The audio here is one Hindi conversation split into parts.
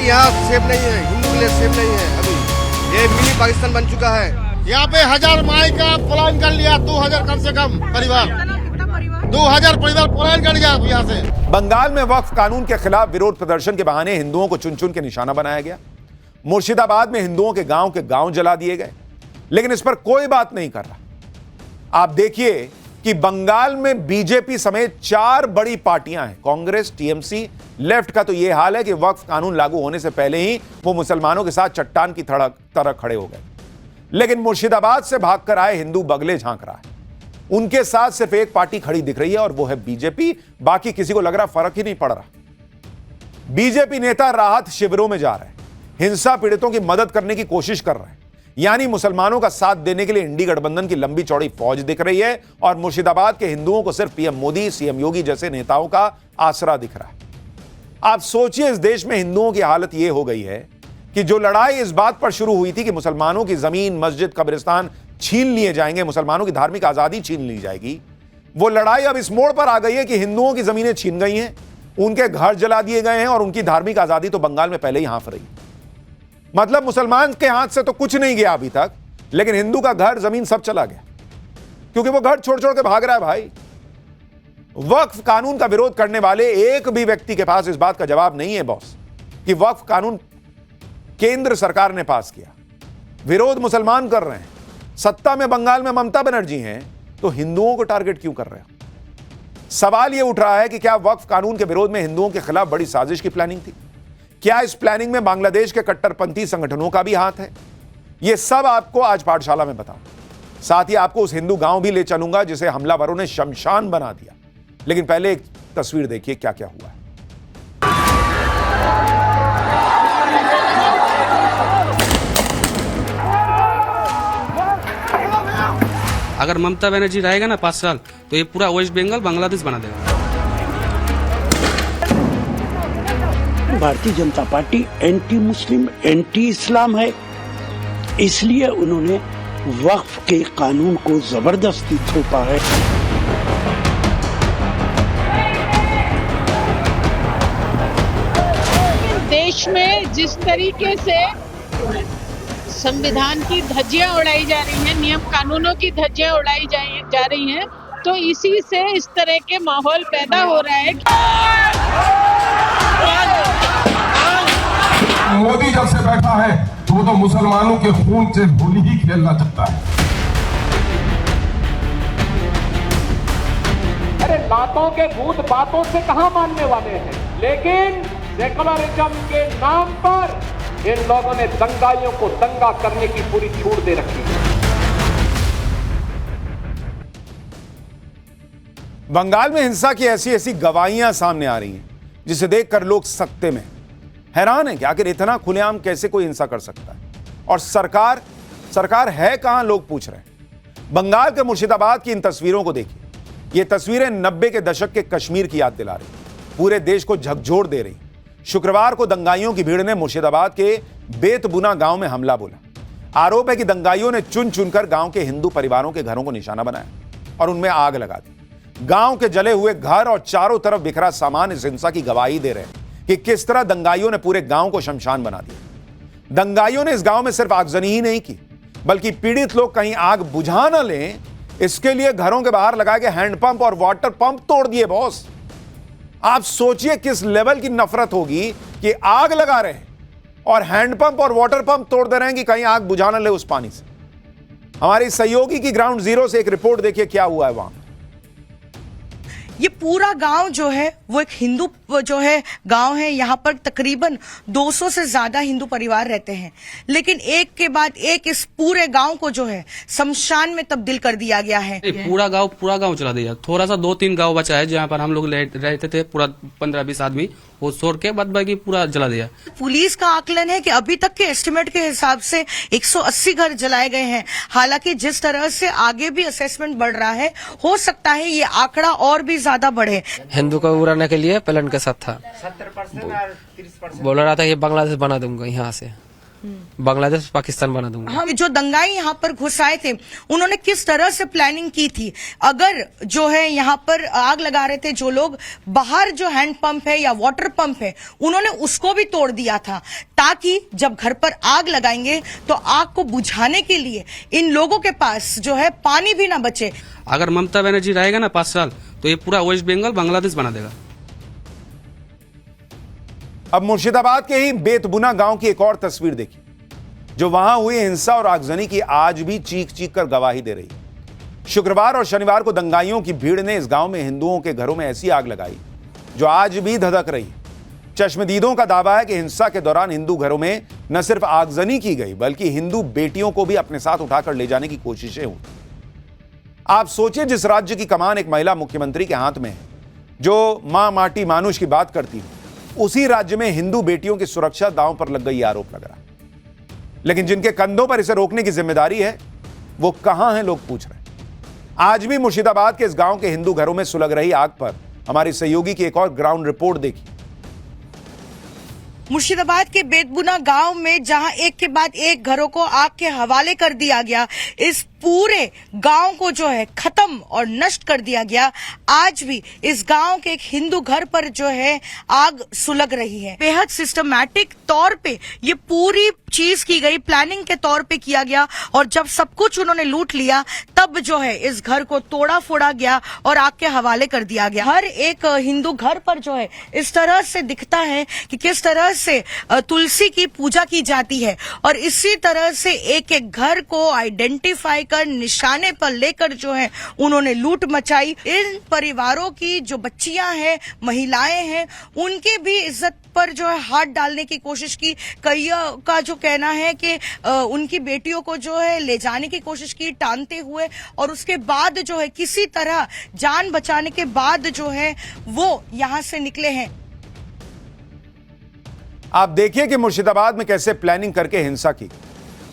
यहाँ सेफ नहीं है, हिंदू के लिए सेफ नहीं है। अभी ये मिनी पाकिस्तान बन चुका है। यहाँ पे 1000 माई का पलायन कर लिया, 2000 कम से कम परिवार, 2000 परिवार पलायन कर लिया यहाँ से। बंगाल में वक्फ कानून के खिलाफ विरोध प्रदर्शन के बहाने हिंदुओं को चुन चुन के निशाना बनाया गया। मुर्शिदाबाद में हिंदुओं के गांव जला दिए गए, लेकिन इस पर कोई बात नहीं कर रहा। आप देखिए कि बंगाल में बीजेपी समेत 4 बड़ी पार्टियां हैं, कांग्रेस, टीएमसी, लेफ्ट का तो यह हाल है कि वक्फ कानून लागू होने से पहले ही वो मुसलमानों के साथ चट्टान की तरह खड़े हो गए। लेकिन मुर्शिदाबाद से भागकर आए हिंदू बगले झांक रहा है। उनके साथ सिर्फ एक पार्टी खड़ी दिख रही है और वो है बीजेपी। बाकी किसी को लग रहा फर्क ही नहीं पड़ रहा। बीजेपी नेता राहत शिविरों में जा रहे हैं, हिंसा पीड़ितों की मदद करने की कोशिश कर रहे हैं, यानी मुसलमानों का साथ देने के लिए इंडी गठबंधन की लंबी चौड़ी फौज दिख रही है और मुर्शिदाबाद के हिंदुओं को सिर्फ पीएम मोदी, सीएम योगी जैसे नेताओं का आसरा दिख रहा है। आप सोचिए, इस देश में हिंदुओं की हालत यह हो गई है कि जो लड़ाई इस बात पर शुरू हुई थी कि मुसलमानों की जमीन, मस्जिद, कब्रिस्तान छीन लिए जाएंगे, मुसलमानों की धार्मिक आजादी छीन ली जाएगी, वो लड़ाई अब इस मोड़ पर आ गई है कि हिंदुओं की जमीनें छीन गई हैं, उनके घर जला दिए गए हैं और उनकी धार्मिक आजादी तो बंगाल में पहले ही हाँफ रही। मतलब मुसलमान के हाथ से तो कुछ नहीं गया अभी तक, लेकिन हिंदू का घर, जमीन सब चला गया, क्योंकि वो घर छोड़ छोड़ के भाग रहा है। भाई, वक्फ कानून का विरोध करने वाले एक भी व्यक्ति के पास इस बात का जवाब नहीं है बॉस कि वक्फ कानून केंद्र सरकार ने पास किया, विरोध मुसलमान कर रहे हैं, सत्ता में बंगाल में ममता बनर्जी हैं, तो हिंदुओं को टारगेट क्यों कर रहे हैं? सवाल यह उठ रहा है कि क्या वक्फ कानून के विरोध में हिंदुओं के खिलाफ बड़ी साजिश की प्लानिंग थी? क्या इस प्लानिंग में बांग्लादेश के कट्टरपंथी संगठनों का भी हाथ है? यह सब आपको आज पाठशाला में बताऊं। साथ ही आपको उस हिंदू गांव भी ले चलूंगा जिसे हमलावरों ने शमशान बना दिया। लेकिन पहले एक तस्वीर देखिए क्या क्या हुआ है। अगर ममता बनर्जी रहेगा ना 5 साल, तो ये पूरा वेस्ट बंगाल बांग्लादेश बना देगा। Bharatiya Janata party anti Muslim, anti इस्लाम है, इसलिए उन्होंने वक्फ के कानून को जबरदस्ती थोपा है। देश में जिस तरीके से संविधान की धज्जियां उड़ाई जा रही हैं, नियम कानूनों की धज्जियां उड़ाई जा रही हैं, तो इसी से इस तरह के माहौल पैदा हो रहा है। मोदी जब से बैठा है तो वो तो मुसलमानों के खून से होली ही खेलना चाहता है। अरे लातों के भूत बातों से कहां मानने वाले हैं, लेकिन सेकुलरिज्म के नाम पर इन लोगों ने दंगाइयों को दंगा करने की पूरी छूट दे रखी है। बंगाल में हिंसा की ऐसी ऐसी गवाहियां सामने आ रही हैं जिसे देखकर लोग सकते में हैरान है कि आखिर इतना खुलेआम कैसे कोई हिंसा कर सकता है। और सरकार है कहां, लोग पूछ रहे हैं। बंगाल के मुर्शिदाबाद की इन तस्वीरों को देखिए। ये तस्वीरें 90 के दशक के कश्मीर की याद दिला रही, पूरे देश को झकझोर दे रही। शुक्रवार को दंगाइयों की भीड़ ने मुर्शिदाबाद के बेतबुना गांव में हमला बोला। आरोप है कि दंगाइयों ने चुन चुनकर गांव के हिंदू परिवारों के घरों को निशाना बनाया और उनमें आग लगा दी। गांव के जले हुए घर और चारों तरफ बिखरा सामान इस हिंसा की गवाही दे रहे हैं कि किस तरह दंगाइयों ने पूरे गांव को शमशान बना दिया। दंगाइयों ने इस गांव में सिर्फ आगजनी ही नहीं की, बल्कि पीड़ित लोग कहीं आग बुझा न लें, इसके लिए घरों के बाहर लगाए गए हैंडपंप और वाटर पंप तोड़ दिए। बॉस, आप सोचिए किस लेवल की नफरत होगी कि आग लगा रहे हैं और हैंडपंप और वाटर पंप तोड़ दे रहे हैं कि कहीं आग बुझा न ले उस पानी से। हमारी सहयोगी की ग्राउंड जीरो से एक रिपोर्ट देखिए क्या हुआ है वहां। ये पूरा गांव जो है वो एक हिंदू जो है गांव है। यहाँ पर तकरीबन 200 से ज्यादा हिंदू परिवार रहते हैं, लेकिन एक के बाद एक इस पूरे गांव को जो है शमशान में तब्दील कर दिया गया है। पूरा गांव चला दिया। थोड़ा सा 2-3 गांव बचा है जहाँ पर हम लोग रहते थे, पूरा 15-20 आदमी, वो छोड़ के बाद बाकी पूरा जला दिया। पुलिस का आकलन है कि अभी तक के एस्टिमेट के हिसाब से 180 घर जलाए गए हैं। हालांकि जिस तरह से आगे भी असेसमेंट बढ़ रहा है, हो सकता है ये आंकड़ा और भी ज्यादा बढ़े। हिंदू को उड़ाने के लिए प्लान के साथ था, 70% और 30% बोल रहा था कि बांग्लादेश बना दूंगा यहाँ से। बांग्लादेश पाकिस्तान बना दूंगा। हम जो दंगाई यहाँ पर घुस आए थे उन्होंने किस तरह से प्लानिंग की थी, अगर जो है यहाँ पर आग लगा रहे थे जो लोग, बाहर जो हैंड पंप है या वाटर पंप है उन्होंने उसको भी तोड़ दिया था, ताकि जब घर पर आग लगाएंगे तो आग को बुझाने के लिए इन लोगों के पास जो है पानी भी ना बचे। अगर ममता बनर्जी रहेगा ना 5 साल तो ये पूरा वेस्ट बंगाल बांग्लादेश बना देगा। अब मुर्शिदाबाद के ही बेतबुना गांव की एक और तस्वीर देखिए, जो वहां हुई हिंसा और आगजनी की आज भी चीख चीख कर गवाही दे रही है। शुक्रवार और शनिवार को दंगाइयों की भीड़ ने इस गांव में हिंदुओं के घरों में ऐसी आग लगाई जो आज भी धधक रही है। चश्मदीदों का दावा है कि हिंसा के दौरान हिंदू घरों में न सिर्फ आगजनी की गई बल्कि हिंदू बेटियों को भी अपने साथ उठाकर ले जाने की कोशिशें हुई। आप सोचिए, जिस राज्य की कमान एक महिला मुख्यमंत्री के हाथ में है, जो मां माटी मानुष की बात करती है, उसी राज्य में हिंदू बेटियों की सुरक्षा दांव पर लग गई आरोप लग रहा है। लेकिन जिनके कंधों पर इसे रोकने की जिम्मेदारी है वो कहां हैं, लोग पूछ रहे हैं। आज भी मुर्शिदाबाद के इस गांव के हिंदू घरों में सुलग रही आग पर हमारी सहयोगी की एक और ग्राउंड रिपोर्ट देखी। मुर्शिदाबाद के बेतबुना गांव में जहां एक के बाद एक घरों को आग के हवाले कर दिया गया, इस पूरे गांव को जो है खत्म और नष्ट कर दिया गया। आज भी इस गांव के एक हिंदू घर पर जो है आग सुलग रही है। बेहद सिस्टमैटिक तौर पे ये पूरी चीज की गई, प्लानिंग के तौर पे किया गया, और जब सब कुछ उन्होंने लूट लिया तब जो है इस घर को तोड़ा फोड़ा गया और आग के हवाले कर दिया गया। हर एक हिंदू घर पर जो है इस तरह से दिखता है कि किस तरह से तुलसी की पूजा की जाती है, और इसी तरह से एक एक घर को आइडेंटिफाई कर निशाने पर लेकर जो है उन्होंने लूट मचाई। इन परिवारों की जो बच्चियां हैं, महिलाएं हैं, उनके भी इज्जत पर जो है हाथ डालने की कोशिश की। कईयों का जो कहना है कि उनकी बेटियों को जो है ले जाने की कोशिश की टांगते हुए, और उसके बाद जो है किसी तरह जान बचाने के बाद जो है वो यहां से निकले हैं। आप देखिए कि मुर्शिदाबाद में कैसे प्लानिंग करके हिंसा की।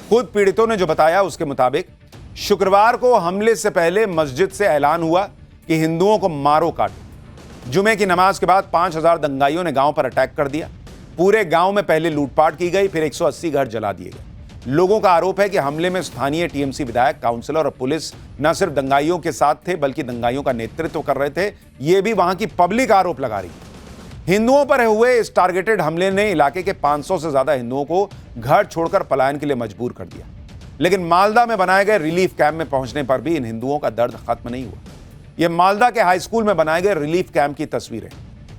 खुद पीड़ितों ने जो बताया उसके मुताबिक शुक्रवार को हमले से पहले मस्जिद से ऐलान हुआ कि हिंदुओं को मारो काटो। जुमे की नमाज के बाद 5000 दंगाइयों ने गांव पर अटैक कर दिया। पूरे गांव में पहले लूटपाट की गई, फिर 180 घर जला दिए गए। लोगों का आरोप है कि हमले में स्थानीय टीएमसी विधायक, काउंसलर और पुलिस न सिर्फ दंगाइयों के साथ थे बल्कि दंगाइयों का नेतृत्व कर रहे थे। यह भी वहां की पब्लिक आरोप लगा रही है। हिंदुओं पर हुए इस टारगेटेड हमले ने इलाके के 500 से ज्यादा हिंदुओं को घर छोड़कर पलायन के लिए मजबूर कर दिया। लेकिन मालदा में बनाए गए रिलीफ कैंप में पहुंचने पर भी इन हिंदुओं का दर्द खत्म नहीं हुआ। यह मालदा के हाई स्कूल में बनाए गए रिलीफ कैंप की तस्वीरें,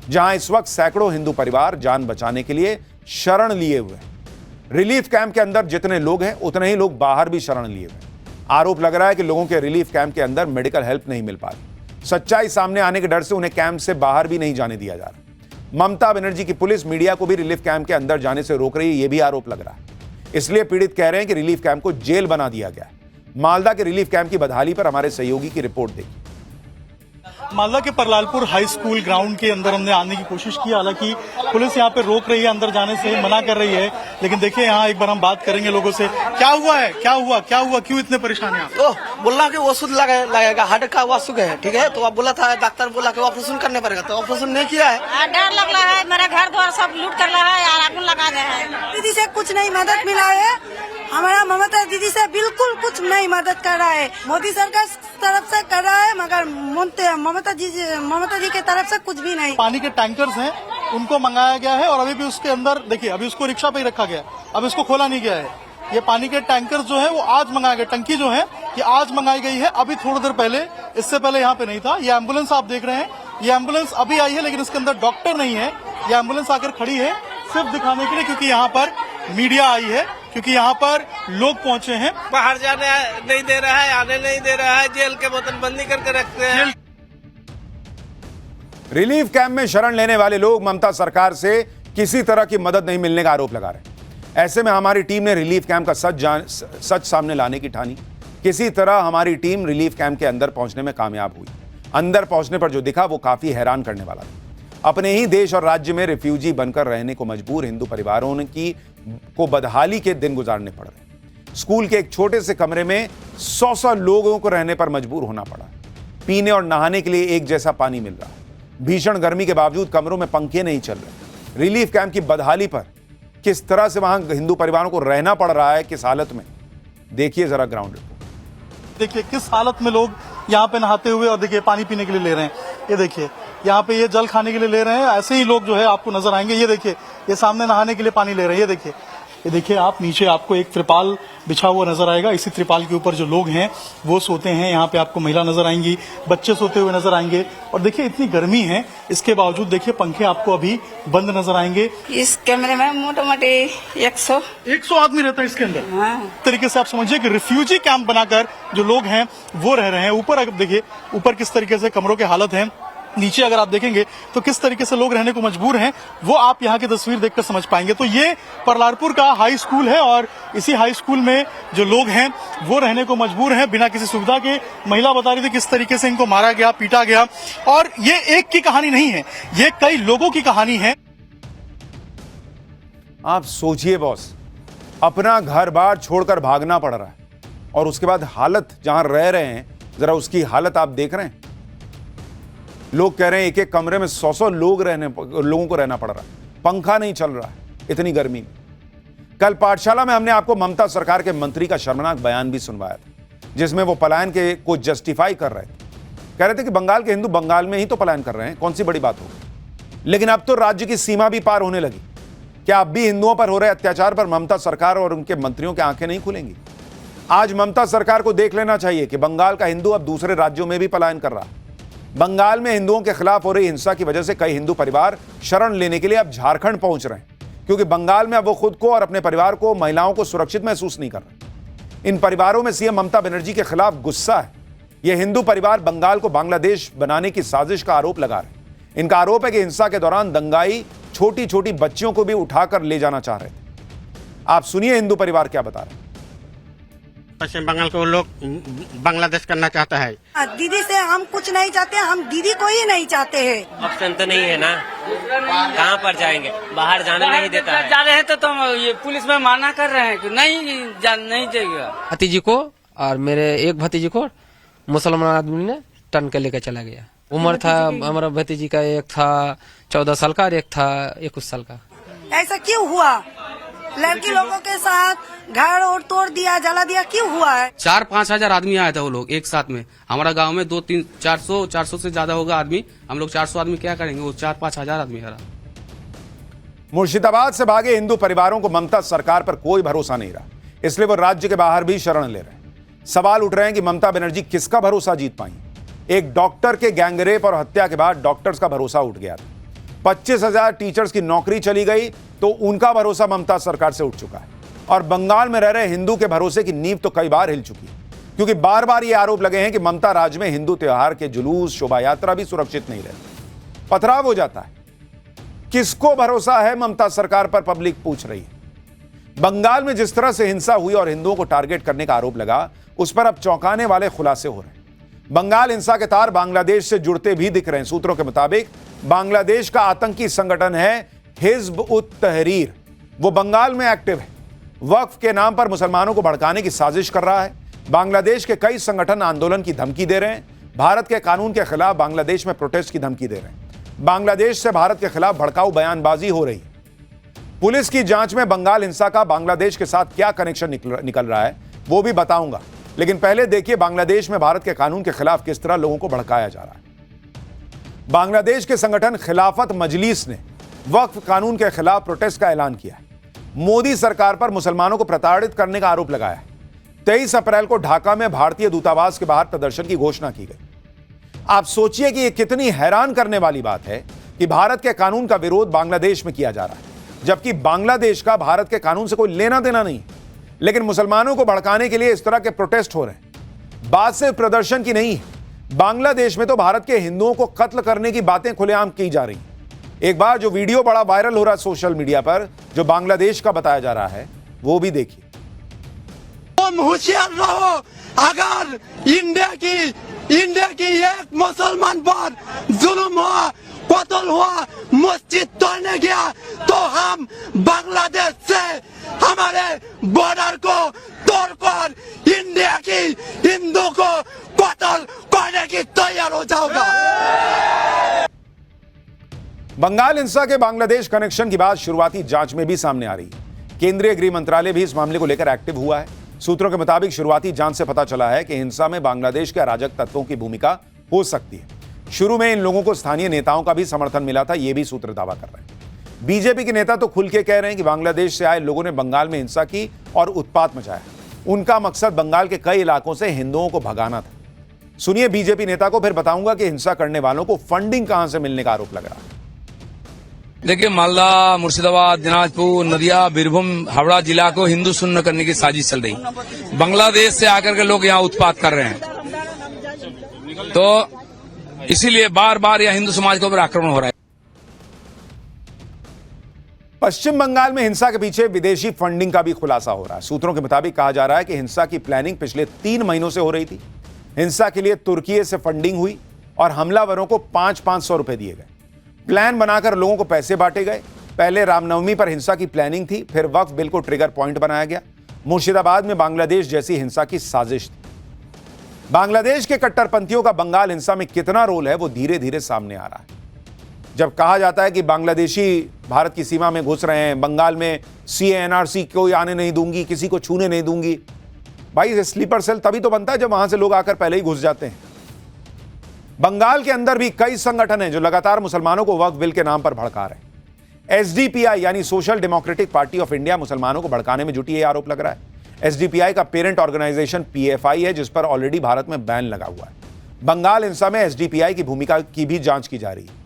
जहां इस वक्त सैकड़ों हिंदू परिवार जान बचाने के लिए शरण लिए हुए हैं। रिलीफ कैंप के अंदर जितने लोग हैं उतने ही लोग बाहर भी शरण लिए हुए। आरोप लग रहा है कि लोगों के रिलीफ कैंप के अंदर मेडिकल हेल्प नहीं मिल पा रही। सच्चाई सामने आने के डर से उन्हें कैंप से बाहर भी नहीं जाने दिया जा रहा। ममता बनर्जी की पुलिस मीडिया को भी रिलीफ कैंप के अंदर जाने से रोक रही है, यह भी आरोप लग रहा है। इसलिए पीड़ित कह रहे हैं कि रिलीफ कैंप को जेल बना दिया गया है। मालदा के रिलीफ कैंप की बदहाली पर हमारे सहयोगी की रिपोर्ट देखिए। मालदा के परलालपुर हाई स्कूल ग्राउंड के अंदर हमने आने की कोशिश की, हालांकि पुलिस यहाँ पे रोक रही है, अंदर जाने से मना कर रही है। लेकिन देखिए यहाँ एक बार हम बात करेंगे लोगों से। क्या हुआ है, क्या हुआ, क्या हुआ, क्यों इतने परेशान हैं आप? बोलना कि ओषुध लगेगा, हार्ट का वासुक है, ठीक है। तो अब बोला था, डॉक्टर बोला कि ऑपरेशन करने पड़ेगा, तो ऑपरेशन नहीं किया है। डर लग रहा है, मेरा घर द्वार सब लूट कर रहा है, आग लगा गया है। दीदी से कुछ नहीं मदद मिला है, हमारा ममता दीदी से बिल्कुल कुछ नहीं मदद कर रहा है। मोदी सरकार तरफ से कर रहा है, मगर ममता जी के तरफ से कुछ भी नहीं। पानी के टैंकर्स हैं, उनको मंगाया गया है, और अभी भी उसके अंदर देखिए, अभी उसको रिक्शा पे ही रखा गया, अब इसको खोला नहीं गया है। ये पानी के टैंकर्स जो है वो आज मंगाया गया, टंकी जो है ये आज मंगाई गई है, अभी थोड़ी देर पहले, इससे पहले यहाँ पे नहीं था। ये एम्बुलेंस आप देख रहे हैं, ये एम्बुलेंस अभी आई है, लेकिन इसके अंदर डॉक्टर नहीं है। ये एम्बुलेंस आकर खड़ी है सिर्फ दिखाने के लिए, क्योंकि यहाँ पर मीडिया आई है, क्योंकि यहाँ पर लोग पहुंचे हैं। बाहर जाने नहीं दे रहा है, आने नहीं दे रहा है, जेल के बोतल बंदी करके रखते हैं। रिलीफ कैंप में शरण लेने वाले लोग ममता सरकार से किसी तरह की मदद नहीं मिलने का आरोप लगा रहे हैं। ऐसे में हमारी टीम ने रिलीफ कैंप का सच सामने लाने की ठानी। किसी तरह हमारी टीम रिलीफ कैंप के अंदर पहुंचने में कामयाब हुई। अंदर पहुंचने पर जो दिखा वो काफी हैरान करने वाला था। अपने ही देश और राज्य में रिफ्यूजी बनकर रहने को मजबूर हिंदू परिवारों को बदहाली के दिन गुजारने पड़ रहे। स्कूल के एक छोटे से कमरे में 100 लोगों को रहने पर मजबूर होना पड़ा। पीने और नहाने के लिए एक जैसा पानी मिल रहा है। भीषण गर्मी के बावजूद कमरों में पंखे नहीं चल रहे। रिलीफ कैंप की बदहाली पर किस तरह से वहां हिंदू परिवारों को रहना पड़ रहा है, किस हालत में, देखिए जरा ग्राउंड रिपोर्ट। देखिए किस हालत में लोग यहाँ पे नहाते हुए और देखिए पानी पीने के लिए ले रहे हैं। ये देखिए यहाँ पे ये जल खाने के लिए ले रहे हैं, ऐसे ही लोग जो है आपको नजर आएंगे। ये देखिए ये सामने नहाने के लिए पानी ले रहे हैं। ये देखिए आप नीचे आपको एक त्रिपाल बिछा हुआ नजर आएगा। इसी त्रिपाल के ऊपर जो लोग हैं वो सोते हैं। यहाँ पे आपको महिला नजर आएंगी, बच्चे सोते हुए नजर आएंगे। और देखिए इतनी गर्मी है, इसके बावजूद देखिए पंखे आपको अभी बंद नजर आएंगे। इस कमरे में मोटा मोटी 100 आदमी रहता है इसके अंदर। इस तरीके से आप समझिए कि रिफ्यूजी कैंप बनाकर जो लोग हैं वो रह रहे हैं। ऊपर अगर देखिए ऊपर किस तरीके से कमरों की हालत है, नीचे अगर आप देखेंगे तो किस तरीके से लोग रहने को मजबूर हैं, वो आप यहाँ की तस्वीर देखकर समझ पाएंगे। तो ये परलारपुर का हाई स्कूल है और इसी हाई स्कूल में जो लोग हैं वो रहने को मजबूर हैं बिना किसी सुविधा के। महिला बता रही थी किस तरीके से इनको मारा गया, पीटा गया। और ये एक की कहानी नहीं है, ये कई लोगों की कहानी है। आप सोचिए बॉस, अपना घर बार छोड़कर भागना पड़ रहा है और उसके बाद हालत जहां रह रहे हैं, जरा उसकी हालत आप देख रहे हैं। लोग कह रहे हैं एक एक कमरे में 100 लोगों को रहना पड़ रहा है, पंखा नहीं चल रहा है इतनी गर्मी में। कल पाठशाला में हमने आपको ममता सरकार के मंत्री का शर्मनाक बयान भी सुनवाया था, जिसमें वो पलायन के को जस्टिफाई कर रहे थे। कह रहे थे कि बंगाल के हिंदू बंगाल में ही तो पलायन कर रहे हैं, कौन सी बड़ी बात होगी। लेकिन अब तो राज्य की सीमा भी पार होने लगी। क्या अब भी हिंदुओं पर हो रहे अत्याचार पर ममता सरकार और उनके मंत्रियों की आंखें नहीं खुलेंगी? आज ममता सरकार को देख लेना चाहिए कि बंगाल का हिंदू अब दूसरे राज्यों में भी पलायन कर रहा है। बंगाल में हिंदुओं के खिलाफ हो रही हिंसा की वजह से कई हिंदू परिवार शरण लेने के लिए अब झारखंड पहुंच रहे हैं, क्योंकि बंगाल में अब वो खुद को और अपने परिवार को, महिलाओं को सुरक्षित महसूस नहीं कर रहे। इन परिवारों में सीएम ममता बनर्जी के खिलाफ गुस्सा है। ये हिंदू परिवार बंगाल को बांग्लादेश बनाने की साजिश का आरोप लगा रहे हैं। इनका आरोप है कि हिंसा के दौरान दंगाई छोटी छोटी बच्चियों को भी उठाकर ले जाना चाह रहे थे। आप सुनिए हिंदू परिवार क्या बता रहे हैं। पश्चिम बंगाल को लोग बांग्लादेश करना चाहता है। दीदी से हम कुछ नहीं चाहते, हम दीदी को ही नहीं चाहते हैं। ऑप्शन तो नहीं है ना, कहाँ पर जाएंगे, बाहर जाने नहीं देता है। जा रहे हैं तो ये पुलिस में माना कर रहे हैं कि नहीं जाएगा। भतीजी को और मेरे एक भतीजी को मुसलमान आदमी ने टन के लेकर चला गया। उम्र था हमारा भतीजी का, एक था 14 साल का और एक था 21 साल का। ऐसा क्यों हुआ? लड़की लोगों के साथ घर और तोड़ दिया, जला दिया, क्यों हुआ है? 4-5 हजार आदमी आया था वो लोग एक साथ में। हमारा गांव में 200-400 से ज्यादा होगा आदमी। हम लोग 400 आदमी क्या करेंगे, वो 4-5 हजार आदमी आ रहा। मुर्शिदाबाद से भागे हिंदू परिवारों को ममता सरकार पर कोई भरोसा नहीं रहा, इसलिए वो राज्य के बाहर भी शरण ले रहे हैं। सवाल उठ रहे हैं कि ममता बनर्जी किसका भरोसा जीत पाई। एक डॉक्टर के गैंगरेप और हत्या के बाद डॉक्टर्स का भरोसा उठ गया था। 25,000 टीचर्स की नौकरी चली गई तो उनका भरोसा ममता सरकार से उठ चुका है। और बंगाल में रह रहे हिंदू के भरोसे की नींव तो कई बार हिल चुकी है, क्योंकि बार बार ये आरोप लगे हैं कि ममता राज में हिंदू त्योहार के जुलूस, शोभा यात्रा भी सुरक्षित नहीं रहती। पथराव हो जाता है। किसको भरोसा है ममता सरकार पर, पब्लिक पूछ रही है। बंगाल में जिस तरह से हिंसा हुई और हिंदुओं को टारगेट करने का आरोप लगा, उस पर अब चौंकाने वाले खुलासे हो रहे हैं। बंगाल हिंसा के तार बांग्लादेश से जुड़ते भी दिख रहे हैं। सूत्रों के मुताबिक बांग्लादेश का आतंकी संगठन है हिज़्ब उत तहरीर, वो बंगाल में एक्टिव है। वक्फ के नाम पर मुसलमानों को भड़काने की साजिश कर रहा है। बांग्लादेश के कई संगठन आंदोलन की धमकी दे रहे हैं। भारत के कानून के खिलाफ बांग्लादेश में प्रोटेस्ट की धमकी दे रहे हैं। बांग्लादेश से भारत के खिलाफ भड़काऊ बयानबाजी हो रही है। पुलिस की जांच में बंगाल हिंसा का बांग्लादेश के साथ क्या कनेक्शन निकल रहा है वो भी बताऊंगा, लेकिन पहले देखिए बांग्लादेश में भारत के कानून के खिलाफ किस तरह लोगों को भड़काया जा रहा है। बांग्लादेश के संगठन खिलाफत मजलिस ने वक्फ कानून के खिलाफ प्रोटेस्ट का ऐलान किया है। मोदी सरकार पर मुसलमानों को प्रताड़ित करने का आरोप लगाया है। 23 अप्रैल को ढाका में भारतीय दूतावास के बाहर प्रदर्शन की घोषणा की गई। आप सोचिए कि यह कितनी हैरान करने वाली बात है कि भारत के कानून का विरोध बांग्लादेश में किया जा रहा है, जबकि बांग्लादेश का भारत के कानून से कोई लेना देना नहीं, लेकिन मुसलमानों को भड़काने के लिए इस तरह के प्रोटेस्ट हो रहे हैं। बात सिर्फ प्रदर्शन की नहीं है, बांग्लादेश में तो भारत के हिंदुओं को कत्ल करने की बातें खुलेआम की जा रही हैं। एक बार जो वीडियो बड़ा वायरल हो रहा है सोशल मीडिया पर, जो बांग्लादेश का बताया जा रहा है, वो भी देखिए। तुम होशियार रहो, अगर इंडिया की एक मुसलमान पर जुल्म हुआ, कत्ल हुआ, मस्जिद तोड़ने गया, तो हम बांग्लादेश से हमारे बॉर्डर को तोड़कर इंडिया की हिंदू को कत्ल करने की तैयार हो जाओगा। बंगाल हिंसा के बांग्लादेश कनेक्शन की बात शुरुआती जांच में भी सामने आ रही है। केंद्रीय गृह मंत्रालय भी इस मामले को लेकर एक्टिव हुआ है। सूत्रों के मुताबिक शुरुआती जांच से पता चला है कि हिंसा में बांग्लादेश के अराजक तत्वों की भूमिका हो सकती है। शुरू में इन लोगों को स्थानीय नेताओं का भी समर्थन मिला था, यह भी सूत्र दावा कर रहे हैं। बीजेपी के नेता तो खुल के कह रहे हैं कि बांग्लादेश से आए लोगों ने बंगाल में हिंसा की और उत्पात मचाया। उनका मकसद बंगाल के कई इलाकों से हिंदुओं को भगाना था। सुनिए बीजेपी नेता को, फिर बताऊंगा कि हिंसा करने वालों को फंडिंग कहां से मिलने का आरोप लग रहा है। देखिए, मालदा, मुर्शिदाबाद, दिनाजपुर, नदिया, बीरभूम, हावड़ा जिला को हिंदू शून्य करने की साजिश चल रही। बांग्लादेश से आकर के लोग यहाँ उत्पात कर रहे हैं, तो इसीलिए बार बार यह हिंदू समाज के ऊपर आक्रमण हो रहा है। पश्चिम बंगाल में हिंसा के पीछे विदेशी फंडिंग का भी खुलासा हो रहा है। सूत्रों के मुताबिक कहा जा रहा है कि हिंसा की प्लानिंग पिछले 3 महीनों से हो रही थी। हिंसा के लिए तुर्की से फंडिंग हुई और हमलावरों को 500-500 रुपए दिए गए। प्लान बनाकर लोगों को पैसे बांटे गए। पहले रामनवमी पर हिंसा की प्लानिंग थी, फिर वक्फ बिल को ट्रिगर पॉइंट बनाया गया। मुर्शिदाबाद में बांग्लादेश जैसी हिंसा की साजिश थी। बांग्लादेश के कट्टरपंथियों का बंगाल हिंसा में कितना रोल है, वो धीरे धीरे सामने आ रहा है। जब कहा जाता है कि बांग्लादेशी भारत की सीमा में घुस रहे हैं, बंगाल में CA-NRC कोई आने नहीं दूंगी, किसी को छूने नहीं दूंगी, भाई स्लीपर सेल तभी तो बनता है जब वहां से लोग आकर पहले ही घुस जाते हैं। बंगाल के अंदर भी कई संगठन हैं जो लगातार मुसलमानों को वक्फ बिल के नाम पर भड़का रहे हैं। SDPI यानी social democratic party of India मुसलमानों को भड़काने में जुटी, है आरोप लग रहा है। SDPI का पेरेंट ऑर्गेनाइजेशन PFI है, जिस पर ऑलरेडी भारत में बैन लगा हुआ है। बंगाल हिंसा में SDPI की भूमिका की भी जांच की जा रही है।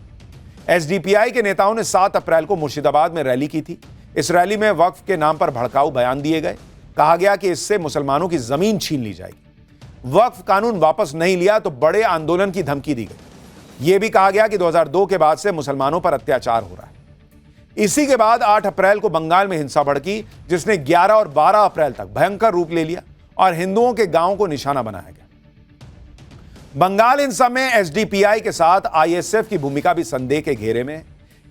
SDPI के नेताओं ने 7 अप्रैल को मुर्शिदाबाद में रैली की थी। इस रैली में वक्फ के नाम पर भड़काऊ बयान दिए गए। कहा गया कि इससे मुसलमानों की जमीन छीन ली जाएगी। वक्फ कानून वापस नहीं लिया तो बड़े आंदोलन की धमकी दी गई। यह भी कहा गया कि 2002 के बाद से मुसलमानों पर अत्याचार हो रहा है। इसी के बाद 8 अप्रैल को बंगाल में हिंसा भड़की, जिसने 11 और 12 अप्रैल तक भयंकर रूप ले लिया और हिंदुओं के गांवों को निशाना बनाया गया। बंगाल हिंसा में SDPI के साथ ISF की भूमिका भी संदेह के घेरे में।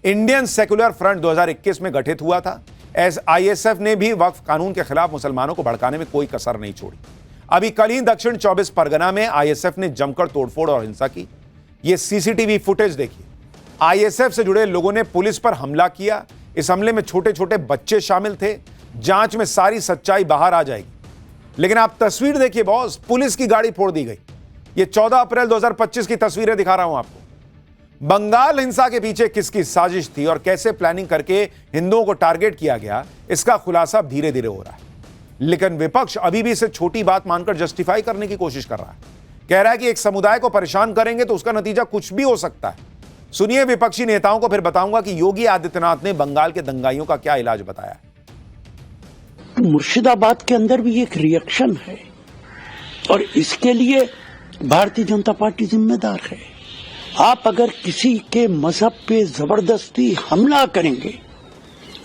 इंडियन सेक्युलर फ्रंट 2021 में गठित हुआ था। ISF ने भी वक्फ कानून के खिलाफ मुसलमानों को भड़काने में कोई कसर नहीं छोड़ी। अभी कल ही दक्षिण 24 परगना में ISF ने जमकर तोड़फोड़ और हिंसा की। यह CCTV फुटेज देखिए। ISF से जुड़े लोगों ने पुलिस पर हमला किया। इस हमले में छोटे छोटे बच्चे शामिल थे। जांच में सारी सच्चाई बाहर आ जाएगी। लेकिन आप तस्वीर देखिए बॉस, पुलिस की गाड़ी फोड़ दी गई। ये 14 अप्रैल 2025 की तस्वीरें दिखा रहा हूं आपको। बंगाल हिंसा के पीछे किसकी साजिश थी और कैसे प्लानिंग करके हिंदुओं को टारगेट किया गया, इसका खुलासा धीरे धीरे हो रहा है। लेकिन विपक्ष अभी भी इसे छोटी बात मानकर जस्टिफाई करने की कोशिश कर रहा है। कह रहा है कि एक समुदाय को परेशान करेंगे तो उसका नतीजा कुछ भी हो सकता है। सुनिए विपक्षी नेताओं को, फिर बताऊंगा कि योगी आदित्यनाथ ने बंगाल के दंगाइयों का क्या इलाज बताया। मुर्शिदाबाद के अंदर भी एक रिएक्शन है और इसके लिए भारतीय जनता पार्टी जिम्मेदार है। आप अगर किसी के मजहब पे जबरदस्ती हमला करेंगे,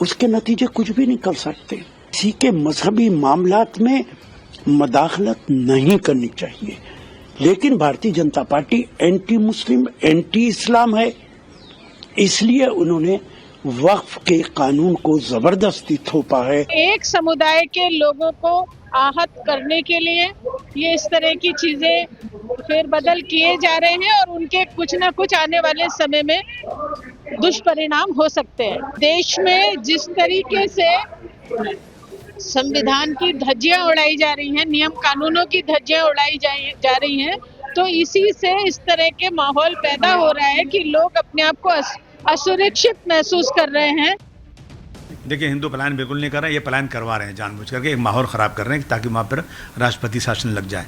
उसके नतीजे कुछ भी निकल सकते। किसी के मजहबी मामलात में मदाखलत नहीं करनी चाहिए, लेकिन Bharatiya Janata party anti Muslim, anti इस्लाम है, इसलिए उन्होंने वक्फ के कानून को जबरदस्ती थोपा है। एक समुदाय के लोगों को आहत करने के लिए ये इस तरह की चीजें फेरबदल किए जा रहे हैं और उनके कुछ न कुछ आने वाले समय में दुष्परिणाम हो सकते हैं। देश में जिस तरीके से संविधान की धज्जियां उड़ाई जा रही हैं, नियम कानूनों की धज्जियां उड़ाई जा रही हैं, तो इसी से इस तरह के माहौल पैदा हो रहा है कि लोग अपने आप को असुरक्षित महसूस कर रहे हैं। देखिए, हिंदू प्लान बिल्कुल नहीं कर रहे हैं, ये प्लान करवा रहे हैं जानबूझ करके, एक माहौल खराब कर रहे हैं ताकि वहां पर राष्ट्रपति शासन लग जाए।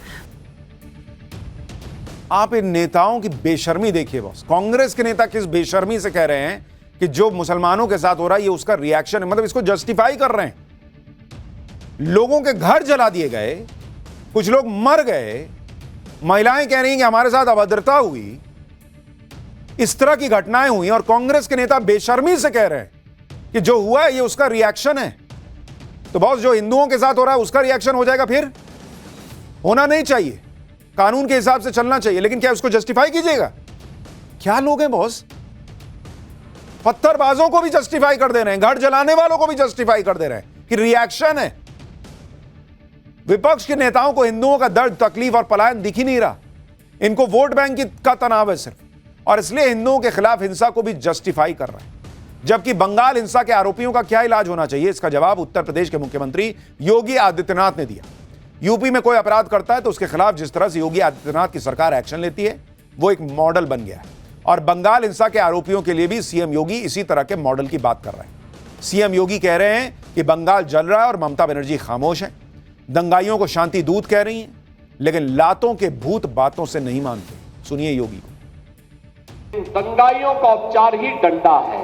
आप इन नेताओं की बेशर्मी देखिए बॉस। कांग्रेस के नेता किस बेशर्मी से कह रहे हैं कि जो मुसलमानों के साथ हो रहा है ये उसका रिएक्शन है, मतलब इसको जस्टिफाई कर रहे हैं। लोगों के घर जला दिए गए, कुछ लोग मर गए, महिलाएं कह रही हैं कि हमारे साथ अभद्रता हुई, इस तरह की घटनाएं हुई और कांग्रेस के नेता बेशर्मी से कह रहे हैं कि जो हुआ है ये उसका रिएक्शन है। तो बॉस, जो हिंदुओं के साथ हो रहा है उसका रिएक्शन हो जाएगा, फिर होना नहीं चाहिए, कानून के हिसाब से चलना चाहिए, लेकिन क्या उसको जस्टिफाई कीजिएगा? क्या लोग हैं बॉस, पत्थरबाजों को भी जस्टिफाई कर दे रहे हैं, घर जलाने वालों को भी जस्टिफाई कर दे रहे हैं कि रिएक्शन है। विपक्ष के नेताओं को हिंदुओं का दर्द, तकलीफ और पलायन दिख ही नहीं रहा। इनको वोट बैंक का तनाव है सिर्फ, और इसलिए हिंदुओं के खिलाफ हिंसा को भी जस्टिफाई कर रहा है। जबकि बंगाल हिंसा के आरोपियों का क्या इलाज होना चाहिए, इसका जवाब उत्तर प्रदेश के मुख्यमंत्री योगी आदित्यनाथ ने दिया। यूपी में कोई अपराध करता है तो उसके खिलाफ जिस तरह से योगी आदित्यनाथ की सरकार एक्शन लेती है वो एक मॉडल बन गया है, और बंगाल हिंसा के आरोपियों के लिए भी सीएम योगी इसी तरह के मॉडल की बात कर रहे हैं। सीएम योगी कह रहे हैं कि बंगाल जल रहा है और ममता बनर्जी खामोश है। दंगाइयों को शांति दूत कह रही हैं, लेकिन लातों के भूत बातों से नहीं मानते। सुनिए योगी को। दंगाइयों का उपचार ही डंडा है,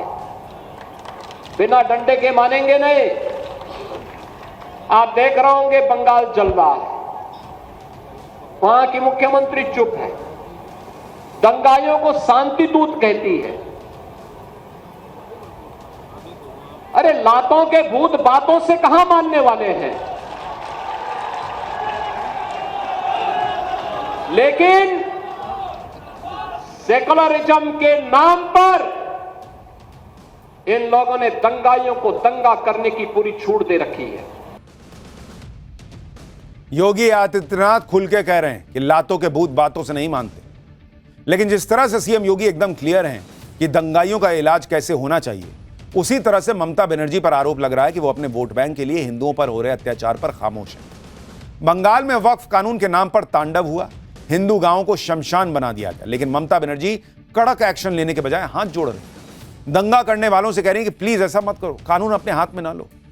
बिना डंडे के मानेंगे नहीं। आप देख रहे होंगे बंगाल जल रहा है, वहां की मुख्यमंत्री चुप है, दंगाइयों को शांति दूत कहती है। अरे लातों के भूत बातों से कहां मानने वाले हैं। लेकिन सेकुलरिज्म के नाम पर इन लोगों ने दंगाइयों को दंगा करने की पूरी छूट दे रखी है। योगी आदित्यनाथ खुल के कह रहे हैं कि लातों के भूत बातों से नहीं मानते, लेकिन जिस तरह से सीएम योगी एकदम क्लियर हैं कि दंगाइयों का इलाज कैसे होना चाहिए, उसी तरह से ममता बनर्जी पर आरोप लग रहा है कि वो अपने वोट बैंक के लिए हिंदुओं पर हो रहे अत्याचार पर खामोश है। बंगाल में वक्फ कानून के नाम पर तांडव हुआ, हिंदू गांवों को शमशान बना दिया गया, लेकिन ममता बनर्जी कड़क एक्शन लेने के बजाय हाथ जोड़ रही, दंगा करने वालों से कह रही है कि प्लीज ऐसा मत करो, कानून अपने हाथ में ना लो।